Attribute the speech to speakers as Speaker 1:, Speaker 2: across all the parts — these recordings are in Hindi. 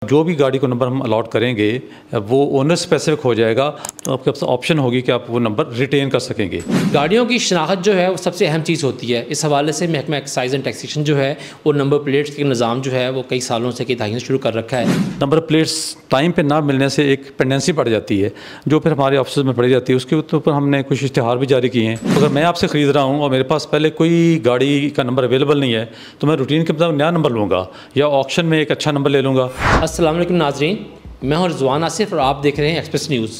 Speaker 1: जो भी गाड़ी को नंबर हम अलॉट करेंगे वो ओनर स्पेसिफिक हो जाएगा, तो आपके पास ऑप्शन होगी कि आप वो नंबर रिटेन कर सकेंगे।
Speaker 2: गाड़ियों की शनाख्त जो है वो सबसे अहम चीज़ होती है। इस हवाले से महकमा एक्साइज एंड टैक्सेशन जो है वो नंबर प्लेट्स के निज़ाम जो है वो कई सालों से, कई दहाइयों से शुरू कर रखा है।
Speaker 1: नंबर प्लेट्स टाइम पे ना मिलने से एक पेंडेंसी बढ़ जाती है जो फिर हमारे ऑफिस में पड़ी जाती है। उसके ऊपर हमने कुछ इश्तिहार भी जारी किए हैं। अगर मैं आपसे ख़रीद रहा हूँ और मेरे पास पहले कोई गाड़ी का नंबर अवेलेबल नहीं है तो मैं रूटीन के मुताबिक नया नंबर लूँगा या ऑक्शन में एक अच्छा नंबर ले लूँगा।
Speaker 2: अस्सलाम वालेकुम नाज़रीन, मैं हूं रिजवान आसिफ और आप देख रहे हैं एक्सप्रेस न्यूज़।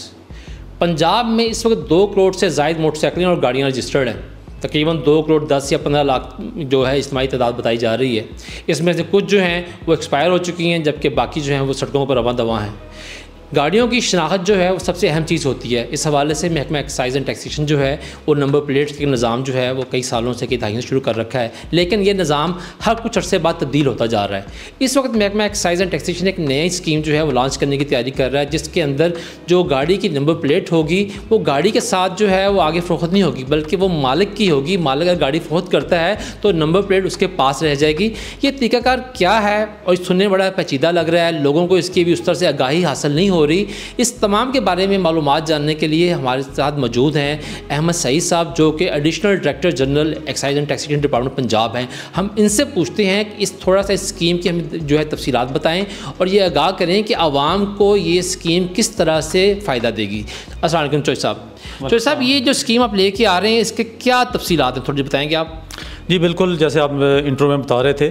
Speaker 2: पंजाब में इस वक्त 2 करोड़ से ज़ायद मोटरसाइकिलें और गाड़ियाँ रजिस्टर्ड हैं। तकरीबन 2 करोड़ 10 या 15 लाख जो है इज्तिमाई तादाद बताई जा रही है। इसमें से कुछ जो हैं वो एक्सपायर हो चुकी हैं, जबकि बाकी जो हैं वो सड़कों पर रवां दवा हैं। गाड़ियों की शनाख्त जो है वो सबसे अहम चीज़ होती है। इस हवाले से महकमा एक्साइज एंड टैक्सेशन जो है वो नंबर प्लेट्स के निज़ाम जो है वो कई सालों से, कई दहाइयों से शुरू कर रखा है, लेकिन ये निज़ाम हर कुछ अरसे बाद तब्दील होता जा रहा है। इस वक्त महकमा एक्साइज एंड टैक्सेशन एक नई स्कीम जो है वो लॉन्च करने की तैयारी कर रहा है, जिसके अंदर जो गाड़ी की नंबर प्लेट होगी वो गाड़ी के साथ जो है वो आगे फ़रोख्त नहीं होगी, बल्कि वो मालिक की होगी। मालिक अगर गाड़ी फ़रोख्त करता है तो नंबर प्लेट उसके पास रह जाएगी। ये तरीक़ाकार क्या है और सुनने बड़ा पेचीदा लग रहा है, लोगों को इसकी भी उस तरह से आगाही हासिल नहीं हो रही। इस तमाम के बारे में मालूमात जानने के लिए हमारे साथ मौजूद हैं अहमद सईद साहब, जो कि additional director general excise and taxation department Punjab हैं। हम इनसे पूछते हैं कि इस थोड़ा सा स्कीम की हमें जो है तफसीलात बताएं और ये आगाह करें कि आवाम को ये स्कीम किस तरह से फ़ायदा देगी। अस्सलाम वालेकुम चौधरी साहब। चौधरी साहब, ये जो स्कीम आप लेके आ रहे हैं इसके क्या तफसीलात हैं, थोड़ी बताएँगे आप?
Speaker 1: जी बिल्कुल, जैसे आप इंट्रो में बता रहे थे,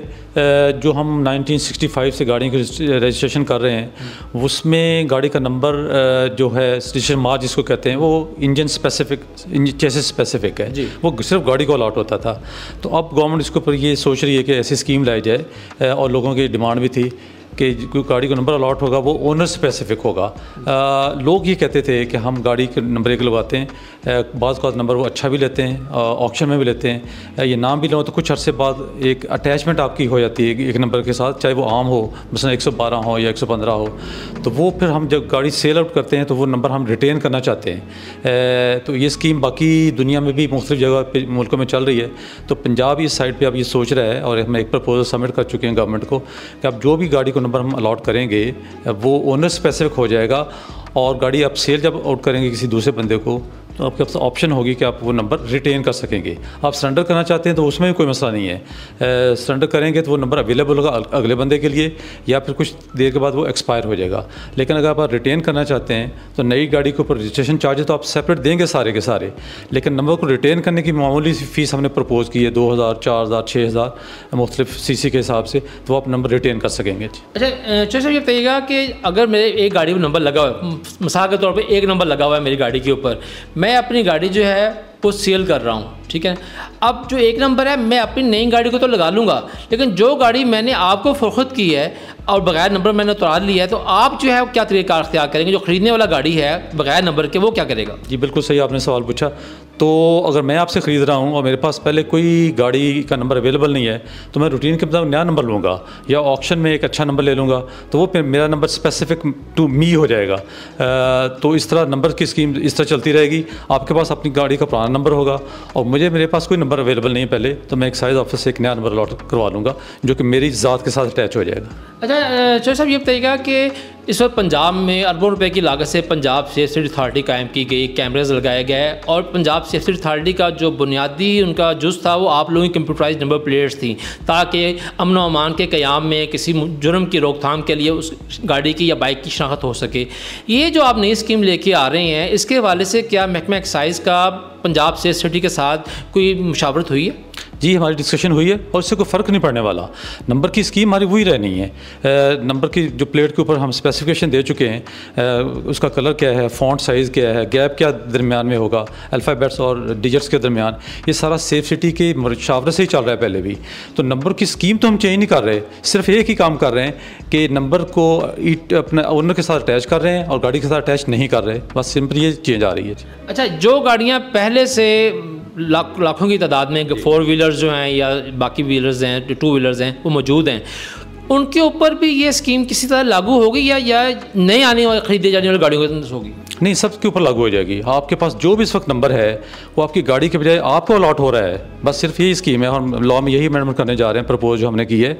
Speaker 1: जो हम 1965 से गाड़ी की रजिस्ट्रेशन कर रहे हैं उसमें गाड़ी का नंबर जो है रजिस्ट्रेशन मार्क जिसको कहते हैं वो इंजन स्पेसिफिक, चेसिस स्पेसिफिक है, वो सिर्फ गाड़ी को अलॉट होता था। तो अब गवर्नमेंट इसके ऊपर ये सोच रही है कि ऐसी स्कीम लाई जाए और लोगों की डिमांड भी थी कि गाड़ी को नंबर अलॉट होगा वो ओनर स्पेसिफिक होगा। लोग ये कहते थे कि हम गाड़ी के नंबर एक लगवाते हैं, बाज़ का नंबर वो अच्छा भी लेते हैं, ऑक्शन में भी लेते हैं, ये नाम भी लो तो कुछ अरसे बाद एक अटैचमेंट आपकी हो जाती है एक नंबर के साथ, चाहे वो आम हो, मसलन 112 हो या 115 हो। तो वो फिर हम जब गाड़ी सेल आउट करते हैं तो वो नंबर हम रिटेन करना चाहते हैं। तो ये स्कीम बाकी दुनिया में भी मुख्तलिफ जगह मुल्कों में चल रही है। तो पंजाब इस साइड पर अब ये सोच रहा है और हम एक प्रपोजल सबमिट कर चुके हैं गवर्नमेंट को कि अब जो भी गाड़ी को नंबर हम अलॉट करेंगे वो ओनर स्पेसिफिक हो जाएगा और गाड़ी आप सेल जब आउट करेंगे किसी दूसरे बंदे को तो आपके पास ऑप्शन होगी कि आप वो नंबर रिटेन कर सकेंगे। आप सरेंडर करना चाहते हैं तो उसमें भी कोई मसला नहीं है, सरेंडर करेंगे तो वो नंबर अवेलेबल होगा अगले बंदे के लिए या फिर कुछ देर के बाद वो एक्सपायर हो जाएगा। लेकिन अगर आप रिटेन करना चाहते हैं तो नई गाड़ी के ऊपर रजिस्ट्रेशन चार्जेस तो आप सेपरेट देंगे सारे के सारे, लेकिन नंबर को रिटेन करने की मामूली सी फ़ीस हमने प्रपोज़ की है 2000, 4000, 6000 मुख्तलिफ CC के हिसाब से, तो आप नंबर रिटेन कर सकेंगे।
Speaker 2: अच्छा चौधरी साहब, ये बताइएगा कि अगर मेरे एक गाड़ी में नंबर लगा हुआ है, मिसाल के तौर पर एक नंबर लगा हुआ है मेरी गाड़ी के ऊपर, मैं अपनी गाड़ी जो है वो सेल कर रहा हूँ, ठीक है। अब जो एक नंबर है मैं अपनी नई गाड़ी को तो लगा लूँगा, लेकिन जो गाड़ी मैंने आपको फ़रोख्त की है और बगैर नंबर मैंने उतार लिया है, तो आप जो है क्या तरीका अख्तियार करेंगे? जो ख़रीदने वाला गाड़ी है बगैर नंबर के वो क्या करेगा?
Speaker 1: जी बिल्कुल सही आपने सवाल पूछा। तो अगर मैं आपसे ख़रीद रहा हूँ और मेरे पास पहले कोई गाड़ी का नंबर अवेलेबल नहीं है तो मैं रूटीन के मुताबिक नया नंबर लूँगा या ऑक्शन में एक अच्छा नंबर ले लूँगा, तो वो फिर मेरा नंबर स्पेसिफिक टू मी हो जाएगा। तो इस तरह नंबर की स्कीम इस तरह चलती रहेगी। आपके पास अपनी गाड़ी का पुराना नंबर होगा और मेरे पास कोई नंबर अवेलेबल नहीं है पहले, तो मैं एक्साइज ऑफिस से एक नया नंबर अलॉट करवा लूँगा जो कि मेरी ज़ात के साथ अटैच हो जाएगा।
Speaker 2: अच्छा चौधरी साहब, ये बताइएगा कि इस वक्त पंजाब में अरबों रुपए की लागत से पंजाब सेफ्टी अथॉरिटी कायम की गई, कैमरेज लगाए गए और पंजाब सेफ्टी अथॉरिटी का जो बुनियादी उनका जुज़ था वो आप लोगों की कंप्यूटराइज नंबर प्लेट्स थी, ताकि अमन व अमान के क़याम में किसी जुर्म की रोकथाम के लिए उस गाड़ी की या बाइक की शनाख्त हो सके। ये जो आप नई स्कीम लेके आ रहे हैं, इसके हवाले से क्या महकमा एक्साइज का पंजाब सेफ्टी के साथ कोई मुशावरत हुई है?
Speaker 1: जी हमारी डिस्कशन हुई है और इससे कोई फ़र्क नहीं पड़ने वाला। नंबर की स्कीम हमारी वही रहनी है। नंबर की जो प्लेट के ऊपर हम स्पेसिफिकेशन दे चुके हैं, उसका कलर क्या है, फ़ॉन्ट साइज़ क्या है, गैप क्या दरमियान में होगा, अल्फ़ाबेट्स और डिजिट्स के दरमियान, ये सारा सेफ सिटी के मुशावरे से ही चल रहा है पहले भी। तो नंबर की स्कीम तो हम चेंज नहीं कर रहे, सिर्फ एक ही काम कर रहे हैं कि नंबर को अपने ओनर के साथ अटैच कर रहे हैं और गाड़ी के साथ अटैच नहीं कर रहे, बस सिंपल ये चेंज आ रही है।
Speaker 2: अच्छा, जो गाड़ियाँ पहले से लाखों की तादाद में 4 व्हीलर्स जो हैं या बाकी व्हीलर्स हैं, 2 व्हीलर्स हैं, वो मौजूद हैं, उनके ऊपर भी ये स्कीम किसी तरह लागू होगी या नए आने वाली ख़रीदे जाने वाली गाड़ियों के अंदर होगी?
Speaker 1: नहीं, सबके ऊपर लागू हो जाएगी। आपके पास जो भी इस वक्त नंबर है वो आपकी गाड़ी के बजाय आपको अलॉट हो रहा है, बस सिर्फ यही स्कीम है। और लॉ में यही अमेंडमेंट करने जा रहे हैं, प्रपोज जो हमने की है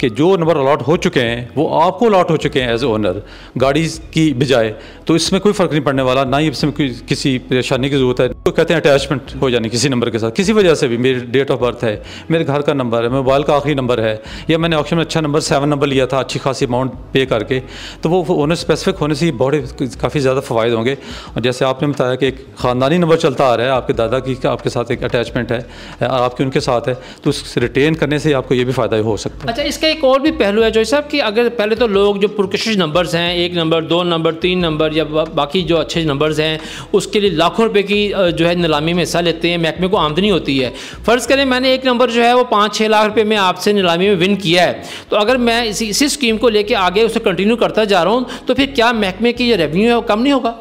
Speaker 1: कि जो नंबर अलॉट हो चुके हैं वो आपको अलॉट हो चुके हैं एज ओनर गाड़ी की बजाय, तो इसमें कोई फ़र्क नहीं पड़ने वाला, ना ही इसमें किसी परेशानी की ज़रूरत है। तो कहते हैं अटैचमेंट हो जानी किसी नंबर के साथ, किसी वजह से भी, मेरी डेट ऑफ बर्थ है, मेरे घर का नंबर है, मोबाइल का आखिरी नंबर है, या मैंने ऑप्शन में अच्छा नंबर 7 नंबर लिया था अच्छी खासी अमाउंट पे करके, तो वो ओनर स्पेसिफिक होने से बहुत काफ़ी ज़्यादा फ़वाइद होंगे। और जैसे आपने बताया कि एक ख़ानदानी नंबर चलता आ रहा है, आपके दादा की आपके साथ एक अटैचमेंट है और आपके उनके साथ है, तो उस रिटेन करने से आपको ये भी फ़ायदा हो सकता है।
Speaker 2: अच्छा, इसका एक और भी पहलू है जोई साहब कि अगर पहले तो लोग जो पुरकशिश नंबर्स हैं, 1 नंबर 2 नंबर 3 नंबर या बाकी जो अच्छे नंबर्स हैं, उसके लिए लाखों रुपए की जो है नीलामी में हिस्सा लेते हैं, महकमे को आमदनी होती है। फ़र्ज़ करें मैंने एक नंबर जो है वो 5-6 लाख रुपये में आपसे नीलामी में विन किया है, तो अगर मैं इसी स्कीम को लेकर आगे उसे कंटिन्यू करता जा रहा हूँ, तो फिर क्या महकमे की जो रेवेन्यू है वो कम नहीं होगा?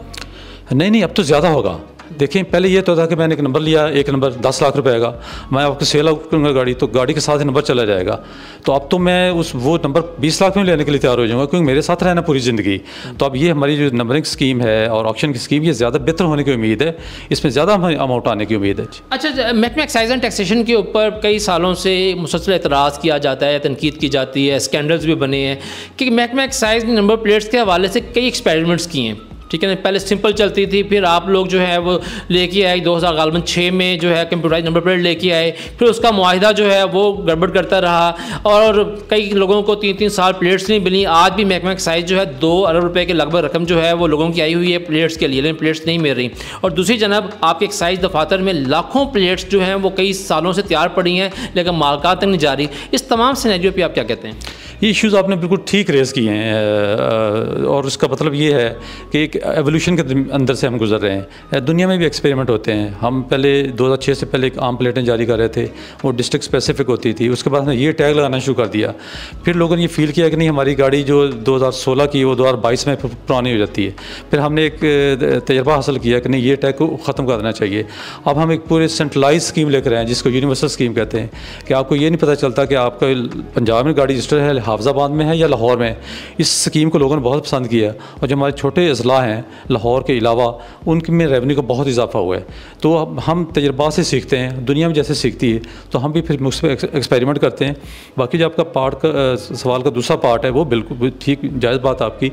Speaker 1: नहीं, अब तो ज़्यादा होगा। देखिए, पहले ये तो था कि मैंने एक नंबर लिया, एक नंबर 10 लाख रुपए का, मैं आपको सेल आउट करूँगा गाड़ी, तो गाड़ी के साथ ही नंबर चला जाएगा। तो अब तो मैं वो नंबर 20 लाख में लेने के लिए तैयार हो जाऊँगा, क्योंकि मेरे साथ रहना पूरी ज़िंदगी। तो अब ये हमारी जो नंबरिंग स्कीम है और ऑक्शन की स्कीम, ये ज़्यादा बेहतर होने की उम्मीद है, इसमें ज़्यादा हमें अमाउंट आने की उम्मीद है।
Speaker 2: अच्छा, महकमा एक्साइज एंड टैक्सेशन के ऊपर कई सालों से मुसलसल एतराज़ किया जाता है, तनकीद की जाती है, स्कैंडल्स भी बने हैं कि महकमा एक्साइज ने नंबर प्लेट्स के हवाले से कई एक्सपेरिमेंट्स किए हैं, ठीक है ना। पहले सिंपल चलती थी, फिर आप लोग जो है वो लेके आए 2006 में जो है कंप्यूटराइज नंबर प्लेट लेके आए, फिर उसका मुआहिदा जो है वो गड़बड़ करता रहा और कई लोगों को 3-3 साल प्लेट्स नहीं मिली। आज भी महकमा एक्साइज जो है 2 अरब रुपए के लगभग रकम जो है वो लोगों की आई हुई है प्लेट्स के लिए, लेकिन प्लेट्स नहीं मिल रही। और दूसरी जनब आपके एक्साइज दफातर में लाखों प्लेट्स जो हैं वो कई सालों से तैयार पड़ी हैं, लेकिन मालकात तक नहीं जा रही। इस तमाम सिनेरियो पे आप क्या कहते हैं?
Speaker 1: ये इश्यूज़ आपने बिल्कुल ठीक रेज़ किए हैं, और उसका मतलब ये है कि एक एवोल्यूशन के अंदर से हम गुजर रहे हैं। दुनिया में भी एक्सपेरिमेंट होते हैं। हम पहले 2006 से पहले एक आम प्लेटें जारी कर रहे थे, वो डिस्ट्रिक्ट स्पेसिफिक होती थी। उसके बाद हमने ये टैग लगाना शुरू कर दिया। फिर लोगों ने ये फील किया कि नहीं, हमारी गाड़ी जो 2016 की वो 2022 में पुरानी हो जाती है। फिर हमने एक तजर्बा हासिल किया कि नहीं, ये टैग को ख़त्म कर देना चाहिए। अब हम एक पूरे सेंट्रलाइज स्कीम लेकर आए हैं, जिसको यूनिवर्सल स्कीम कहते हैं, कि आपको ये नहीं पता चलता कि आपका पंजाब में गाड़ी रजिस्टर है, हाफिज़ाबाद में है या लाहौर में। इस स्कीम को लोगों ने बहुत पसंद किया, और जो हमारे छोटे अजला हैं लाहौर के अलावा, उनमें रेवेन्यू का बहुत इजाफा हुआ है। तो अब हम तजर्बा से सीखते हैं, दुनिया में जैसे सीखती है, तो हम भी फिर मुझ पर एक्सपेरिमेंट करते हैं। बाकी जो आपका सवाल का दूसरा पार्ट है, वो बिल्कुल ठीक जायज़ बात आपकी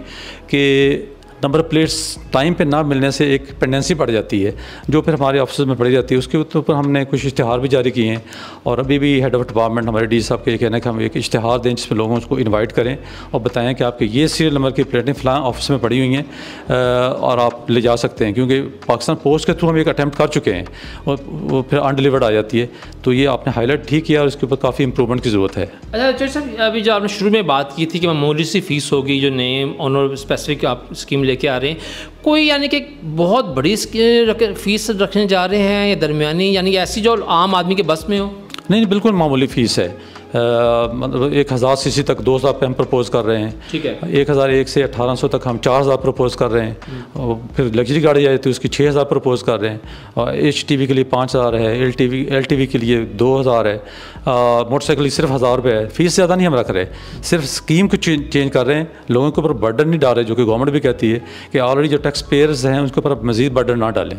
Speaker 1: कि नंबर प्लेट्स टाइम पे ना मिलने से एक पेंडेंसी पड़ जाती है, जो फिर हमारे ऑफिस में पड़ी जाती है। उसके ऊपर हमने कुछ इश्तिहार भी जारी किए हैं, और अभी भी हेड ऑफ डिपार्टमेंट हमारे डी साहब के कहना है कि हम एक इश्तिहार दें जिसमें लोगों को इनवाइट करें और बताएं कि आपके ये सीरियल नंबर की प्लेटें फ़लाँ ऑफिस में पड़ी हुई हैं और आप ले जा सकते हैं, क्योंकि पाकिस्तान पोस्ट के थ्रू हम एक अटैम्प्ट कर चुके हैं और वो फिर अनडिलीवर्ड आ जाती है। तो ये आपने हाईलाइट ठीक किया, और इसके ऊपर काफ़ी इंप्रूवमेंट की ज़रूरत है। अच्छा
Speaker 2: चौधरी साहब, अभी जो आपने शुरू में बात की थी कि मामूली सी फ़ीस होगी जो नेम ऑनर स्पेसिफिक आप स्कीम लेके आ रहे हैं, कोई यानी कि बहुत बड़ी फ़ीस रखने जा रहे हैं या दरमियानी, यानी ऐसी जो आम आदमी के बस में हो?
Speaker 1: नहीं, बिल्कुल मामूली फ़ीस है। मतलब 1000 सीसी तक 2000 पे हम प्रपोज़ कर रहे हैं, ठीक है। 1001 से 1800 तक हम 4000 प्रपोज़ कर रहे हैं, और फिर लग्जरी गाड़ी आई तो उसकी 6000 प्रपोज़ कर रहे हैं, और HTV के लिए 5000 है, LTV के लिए 2000 है, मोटरसाइकिल सिर्फ 1000 रुपये है। फ़ीस ज़्यादा नहीं हम रख रहे, सिर्फ स्कीम को चेंज कर रहे हैं, लोगों के ऊपर बर्डन नहीं डाल रहे, जो कि गवर्नमेंट भी कहती है कि ऑलरेडी जो टैक्स पेयर्स हैं उसके ऊपर मज़ीद बर्डन ना डालें।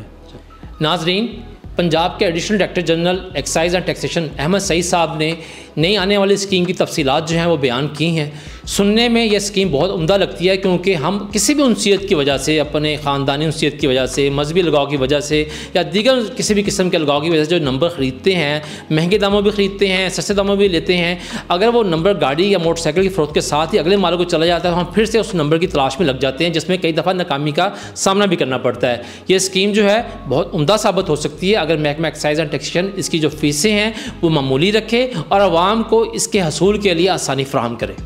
Speaker 2: नाज़रीन, पंजाब के additional director general excise and taxation Ahmed Saeed साहब ने नई आने वाली स्कीम की तफसीलात जो हैं वो बयान की हैं। सुनने में यह स्कीम बहुत उम्दा लगती है, क्योंकि हम किसी भी उनसीयत की वजह से, अपने ख़ानदानी उनसीयत की वजह से, मजहबी लगाव की वजह से, या दीगर किसी भी किस्म के लगाव की वजह से जो नंबर ख़रीदते हैं, महंगे दामों भी ख़रीदते हैं, सस्ते दामों भी लेते हैं, अगर वो नंबर गाड़ी या मोटरसाइकिल की फ़रोख्त के साथ ही अगले माल को चला जाता है, तो हम फिर से उस नंबर की तलाश में लग जाते हैं, जिसमें कई दफ़ा नाकामी का सामना भी करना पड़ता है। ये स्कीम जो है बहुत उम्दा साबित हो सकती है अगर महकमा एक्साइज एंड टैक्सेशन इसकी जो फ़ीसें हैं वो मामूली रखे और आवाम को इसके हसूल के लिए आसानी फ़राहम करे।